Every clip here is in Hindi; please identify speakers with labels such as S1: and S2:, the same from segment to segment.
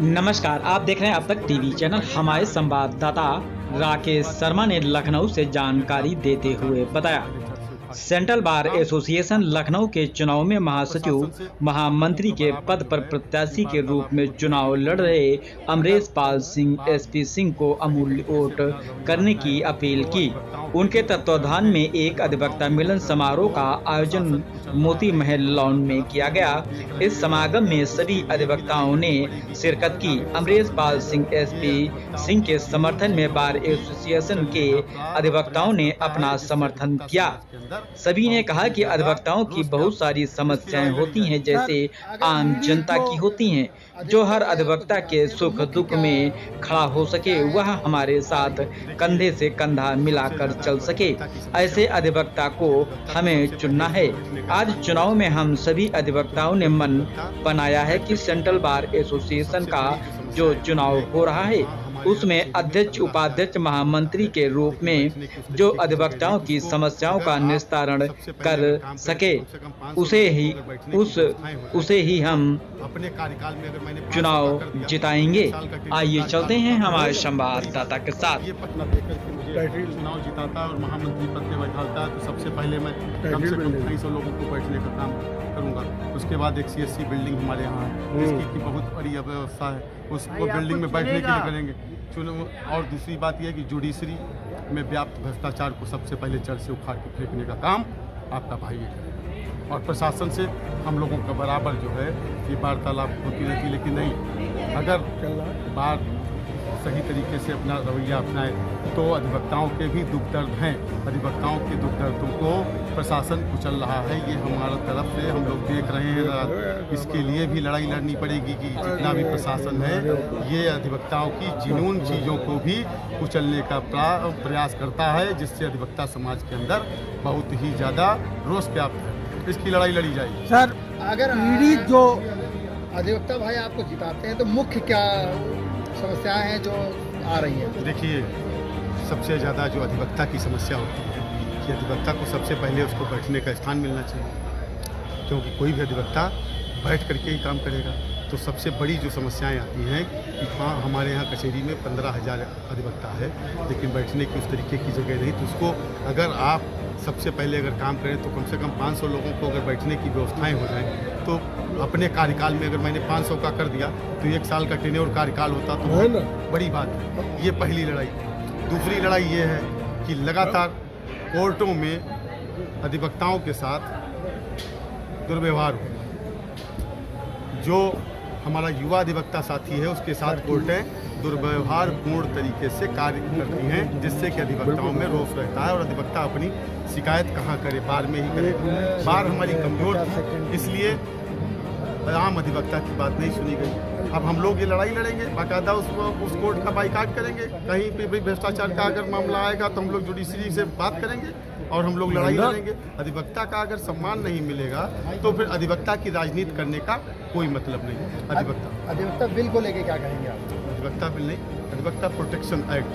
S1: नमस्कार, आप देख रहे हैं अब तक टीवी चैनल। हमारे संवाददाता राकेश शर्मा ने लखनऊ से जानकारी देते हुए बताया, सेंट्रल बार एसोसिएशन लखनऊ के चुनाव में महासचिव महामंत्री के पद पर प्रत्याशी के रूप में चुनाव लड़ रहे अमरेश पाल सिंह एसपी सिंह को अमूल्य वोट करने की अपील की। उनके तत्वाधान में एक अधिवक्ता मिलन समारोह का आयोजन मोती महल लॉन में किया गया। इस समागम में सभी अधिवक्ताओं ने शिरकत की। अमरेश पाल सिंह एसपी सिंह के समर्थन में बार एसोसिएशन के अधिवक्ताओं ने अपना समर्थन किया। सभी ने कहा कि अधिवक्ताओं की बहुत सारी समस्याएं होती हैं, जैसे आम जनता की होती हैं। जो हर अधिवक्ता के सुख दुख में खड़ा हो सके, वह हमारे साथ कंधे से कंधा मिलाकर चल सके, ऐसे अधिवक्ता को हमें चुनना है। आज चुनाव में हम सभी अधिवक्ताओं ने मन बनाया है कि सेंट्रल बार एसोसिएशन का जो चुनाव हो रहा है, उसमें अध्यक्ष उपाध्यक्ष महामंत्री के रूप में जो अधिवक्ताओं की समस्याओं का निस्तारण कर सके, उसे ही हम
S2: अपने कार्यकाल में अगर मैंने
S1: चुनाव जिताएंगे। आइए चलते हैं हमारे संवाददाता के साथ।
S2: ये पत्र देकर के मुझे चुनाव जिताता और महामंत्री पद पे बैठाता, तो सबसे पहले मैं कम से कम 250 लोगों को बैठने का काम करूंगा। उसके बाद एक CSC बिल्डिंग हमारे यहाँ है, जिसकी की बहुत बड़ी व्यवस्था है, उसको बिल्डिंग में बैठने के लिए करेंगे। और दूसरी बात यह है कि जुडिशरी में व्याप्त भ्रष्टाचार को सबसे पहले जड़ से उखाड़ के फेंकने का काम आपका भाई करेगा। और प्रशासन से हम लोगों का बराबर जो है ये वार्तालाप होती रहती, लेकिन नहीं, अगर बार सही तरीके से अपना रवैया अपनाए तो अधिवक्ताओं के भी दुख दर्द हैं। अधिवक्ताओं के दुख दर्दों को प्रशासन कुचल रहा है, ये हमारा तरफ से हम लोग देख रहे हैं। इसके लिए भी लड़ाई लड़नी पड़ेगी कि जितना भी प्रशासन है ये अधिवक्ताओं की जिनून चीज़ों को भी कुचलने का प्रयास करता है, जिससे अधिवक्ता समाज के अंदर बहुत ही ज़्यादा रोष व्याप्त है। इसकी लड़ाई लड़ी जाएगी।
S3: सर, अगर पीड़ित जो अधिवक्ता भाई आपको जिताते हैं तो मुख्य क्या समस्याएं हैं जो आ रही हैं?
S2: देखिए, सबसे ज़्यादा जो अधिवक्ता की समस्या होती है कि अधिवक्ता को सबसे पहले उसको बैठने का स्थान मिलना चाहिए, क्योंकि कोई भी अधिवक्ता बैठ करके ही काम करेगा। तो सबसे बड़ी जो समस्याएं आती हैं कि हाँ, हमारे यहाँ कचहरी में 15,000 अधिवक्ता है, लेकिन बैठने की उस तरीके की जगह नहीं। तो उसको अगर आप सबसे पहले अगर काम करें तो कम से कम 500 लोगों को अगर बैठने की व्यवस्थाएं हो जाएं, तो अपने कार्यकाल में अगर मैंने 500 का कर दिया तो 1 साल का टेन्योर कार्यकाल होता तो बड़ी बात है। ये पहली लड़ाई। दूसरी लड़ाई ये है कि लगातार कोर्टों में अधिवक्ताओं के साथ दुर्व्यवहार हो। जो हमारा युवा अधिवक्ता साथी है, उसके साथ कोर्टें दुर्व्यवहार पूर्ण तरीके से कार्य करती हैं, जिससे कि अधिवक्ताओं में रोष रहता है और अधिवक्ता अपनी शिकायत कहाँ करे, बार में ही करे। बार हमारी कमजोर थी, इसलिए आम अधिवक्ता की बात नहीं सुनी गई। अब हम लोग ये लड़ाई लड़ेंगे, बाकायदा उस कोर्ट का बाइकाट करेंगे। कहीं पे भी भ्रष्टाचार का अगर मामला आएगा तो हम लोग जुडिशरी से बात करेंगे और हम लोग लड़ाई लड़ेंगे। अधिवक्ता का अगर सम्मान नहीं मिलेगा तो फिर अधिवक्ता की राजनीति करने का कोई मतलब नहीं।
S3: अधिवक्ता बिल को लेके क्या कहेंगे आप?
S2: अधिवक्ता बिल नहीं, अधिवक्ता प्रोटेक्शन एक्ट।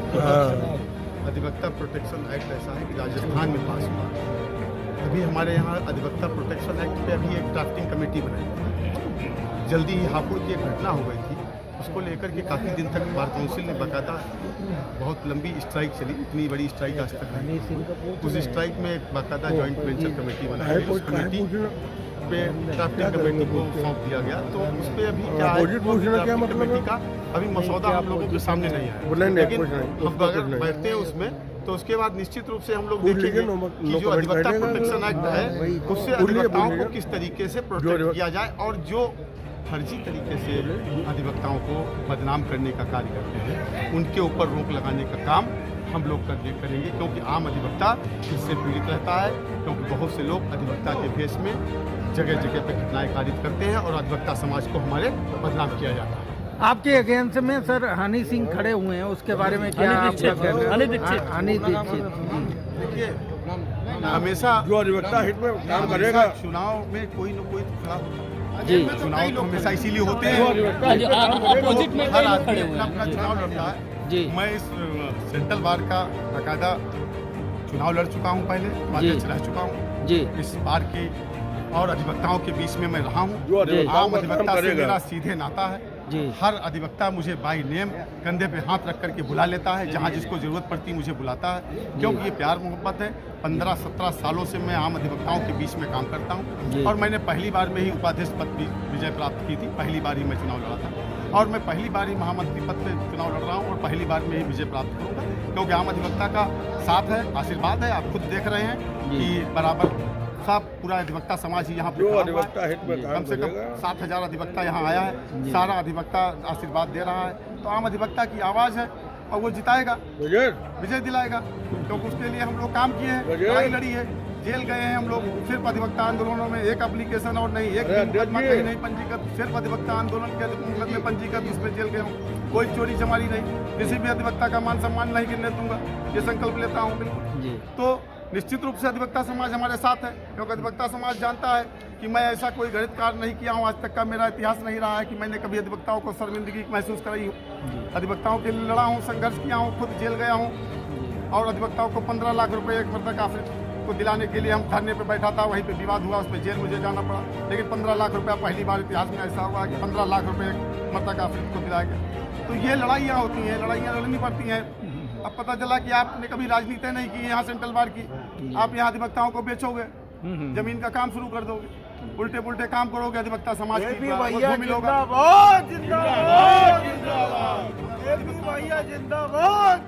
S2: अधिवक्ता प्रोटेक्शन एक्ट ऐसा है कि राजस्थान में पास हुआ। अभी हमारे यहाँ अधिवक्ता प्रोटेक्शन एक्ट पे अभी एक ड्राफ्टिंग कमेटी बनाई। जल्दी ही हापुड़ की एक घटना हो गई थी, उसको लेकर के काफ़ी दिन तक बार काउंसिल ने बाकायदा बहुत लंबी स्ट्राइक चली। इतनी बड़ी स्ट्राइक आज तक नहीं। उस स्ट्राइक में एक बाकायदा जॉइंट वेंचर कमेटी बनाई। उस कमेटी पे ड्राफ्टिंग कमेटी को सौंप दिया गया। तो उस पर अभी क्या है, कमेटी का अभी मसौदा हम लोगों के सामने नहीं आया, लेकिन हम अगर बैठते हैं उसमें तो उसके बाद निश्चित रूप से हम लोग देखेंगे कि जो अधिवक्ता प्रोटेक्शन एक्ट है उससे अधिवक्ताओं को किस तरीके से प्रोटेक्ट किया जाए, और जो फर्जी तरीके से अधिवक्ताओं को बदनाम करने का कार्य करते हैं उनके ऊपर रोक लगाने का काम हम लोग करेंगे। क्योंकि आम अधिवक्ता इससे पीड़ित रहता है, क्योंकि बहुत से लोग अधिवक्ता के भेष में जगह जगह पर घटनाएं कारित करते हैं और अधिवक्ता समाज को हमारे बदनाम किया जाता है।
S3: आपके अगेंस्ट में सर हनी सिंह खड़े हुए हैं, उसके बारे में क्या आप हनी दीक्षित?
S2: देखिए, हमेशा जो अधिवक्ता हित में काम करेगा, चुनाव में कोई न कोई खड़ा होता है जी। चुनाव तो हमेशा इसीलिए होते हैं, हर आदमी अपना चुनाव लड़ता है जी। मैं इस सेंट्रल बार का बाकायदा चुनाव लड़ चुका हूँ, पहले अध्यक्ष रह चुका हूँ जी। इस बार की और अधिवक्ताओं के बीच में मैं रहा हूँ। आम अधिवक्ता से मेरा सीधे नाता है।
S1: जी।
S2: हर अधिवक्ता मुझे बाई नेम कंधे पे हाथ रख करके बुला लेता है, जहाँ जिसको जरूरत पड़ती मुझे बुलाता है, क्योंकि ये प्यार मोहब्बत है। 15-17 सालों से मैं आम अधिवक्ताओं के बीच में काम करता हूँ और मैंने पहली बार में ही उपाध्यक्ष पद की विजय प्राप्त की थी। पहली बार ही मैं चुनाव लड़ा था और मैं पहली बार ही महामंत्री पद पे चुनाव लड़ रहा हूँ और पहली बार में ही विजय प्राप्त करूँगा, क्योंकि आम अधिवक्ता का साथ है, आशीर्वाद है। आप खुद देख रहे हैं कि बराबर सब पूरा अधिवक्ता समाज ही यहाँ पे
S4: अधिवक्ता हित में
S2: कम से कम 7,000 अधिवक्ता यहाँ आया है, सारा अधिवक्ता आशीर्वाद दे रहा है। तो आम अधिवक्ता की आवाज़ है और वो जिताएगा, विजय दिलाएगा, क्योंकि उसके लिए हम लोग काम किए हैं, लड़ाई लड़ी है, जेल गए हैं हम लोग। सिर्फ अधिवक्ता आंदोलनों में एक एप्लीकेशन और नहीं, एक मुकदमा कहीं नहीं पंजीकृत, सिर्फ अधिवक्ता आंदोलन के मुकदमे पंजीकृत, उसमें जेल गए हूँ। कोई चोरी चमारी नहीं, किसी भी अधिवक्ता का मान सम्मान नहीं गिरने दूंगा, ये संकल्प लेता हूँ बिल्कुल। तो निश्चित रूप से अधिवक्ता समाज हमारे साथ है, क्योंकि अधिवक्ता समाज जानता है कि मैं ऐसा कोई गलत कार्य नहीं किया हूँ। आज तक का मेरा इतिहास नहीं रहा है कि मैंने कभी अधिवक्ताओं को शर्मिंदगी महसूस कराई हूँ। अधिवक्ताओं के लिए लड़ा हूँ, संघर्ष किया हूँ, खुद जेल गया हूँ और अधिवक्ताओं को 15 लाख रुपए एक मर्तक आफरीद को दिलाने के लिए हम धरने पर बैठा था, वहीं पर विवाद हुआ, उस पर जेल मुझे जाना पड़ा। लेकिन 15 लाख रुपया पहली बार इतिहास में ऐसा हुआ कि 15 लाख रुपये एक मर्तक आफरीद को दिलाया गया। तो ये लड़ाइयाँ होती हैं, लड़ाइयाँ लड़नी पड़ती हैं। अब पता चला कि आपने कभी राजनीति नहीं की यहाँ सेंट्रल बार की, आप यहाँ अधिवक्ताओं को बेचोगे, जमीन का काम शुरू कर दोगे, उल्टे पुल्टे काम करोगे, अधिवक्ता समाज की
S4: जिंदाबाद जिंदाबाद जिंदाबाद जिंदाबाद।